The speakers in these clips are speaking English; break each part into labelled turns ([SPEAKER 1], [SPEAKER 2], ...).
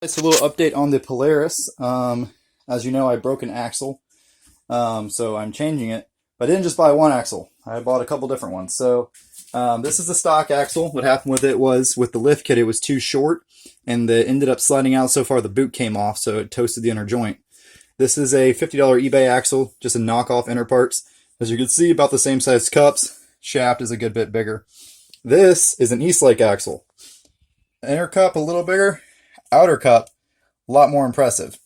[SPEAKER 1] It's a little update on the Polaris. As you know, I broke an axle, so I'm changing it. But I didn't just buy one axle. I bought a couple different ones. So this is the stock axle. What happened with it was, with the lift kit, it was too short, and it ended up sliding out so far the boot came off, so it toasted the inner joint. This is a $50 eBay axle, just a knockoff interparts. As you can see, about the same size cups. Shaft is a good bit bigger. This is an Eastlake axle. Inner cup a little bigger. Outer cup, a lot more impressive.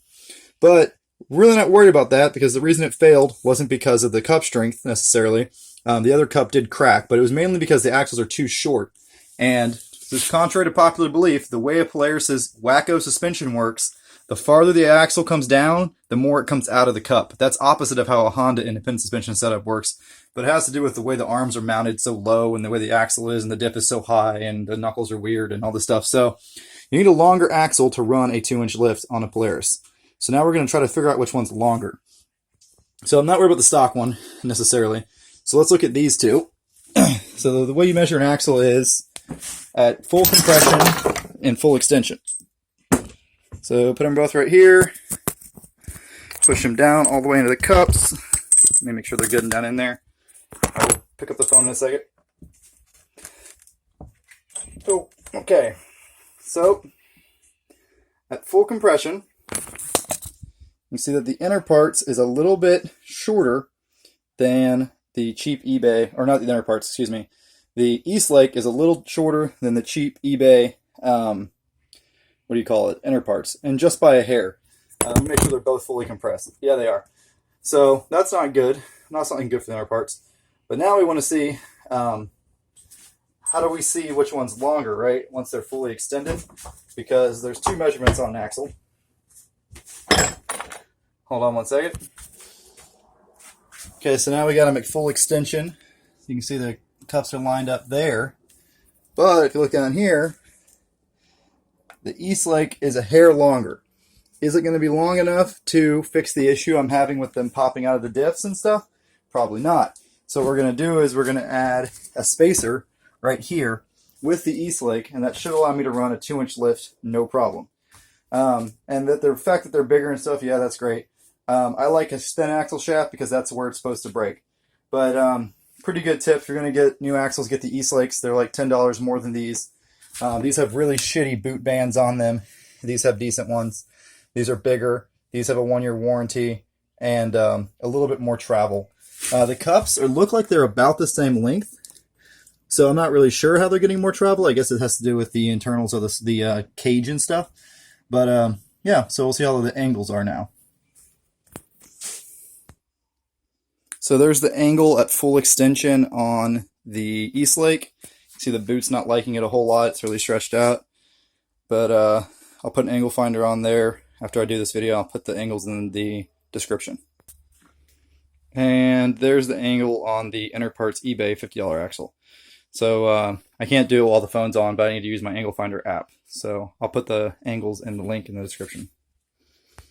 [SPEAKER 1] But really not worried about that, because the reason it failed wasn't because of the cup strength necessarily. The other cup did crack, but it was mainly because the axles are too short. And this, contrary to popular belief, the way a Polaris's wacko suspension works, the farther the axle comes down, the more it comes out of the cup. That's opposite of how a Honda independent suspension setup works, but it has to do with the way the arms are mounted so low and the way the axle is, and the dip is so high and the knuckles are weird and all this stuff. So you need a longer axle to run a 2-inch lift on a Polaris. So now we're going to try to figure out which one's longer. So I'm not worried about the stock one necessarily. So let's look at these two. So the way you measure an axle is at full compression and full extension. So put them both right here. Push them down all the way into the cups. Let me make sure they're good and down in there. I'll pick up the phone in a second. Oh, okay. So at full compression, you see that the inner parts is a little bit shorter than the cheap eBay, or not the inner parts, excuse me. The Eastlake is a little shorter than the cheap eBay, what do you call it, inner parts, and just by a hair. Make sure they're both fully compressed. Yeah, they are. So that's not good. Not something good for the inner parts. But now we want to see, how do we see which one's longer, right, once they're fully extended? Because there's two measurements on an axle. Hold on one second. Okay, so now we got them at full extension. You can see the cups are lined up there. But if you look down here, the Eastlake is a hair longer. Is it going to be long enough to fix the issue I'm having with them popping out of the diffs and stuff? Probably not. So what we're going to do is we're going to add a spacer right here with the Eastlake, and that should allow me to run a 2-inch lift, no problem. And that the fact that they're bigger and stuff, yeah, that's great. I like a spin axle shaft because that's where it's supposed to break. But pretty good tip, if you're going to get new axles, get the Eastlakes. They're like $10 more than these. These have really shitty boot bands on them. These have decent ones. These are bigger. These have a 1-year warranty and a little bit more travel. The cups look like they're about the same length. So I'm not really sure how they're getting more travel. I guess it has to do with the internals of the cage and stuff. But yeah, so we'll see how the angles are now. So there's the angle at full extension on the Eastlake. See the boot's not liking it a whole lot. It's really stretched out. But I'll put an angle finder on there. After I do this video, I'll put the angles in the description. And there's the angle on the interparts eBay $50 axle. So I can't do it while the phone's on, but I need to use my angle finder app. So I'll put the angles and the link in the description.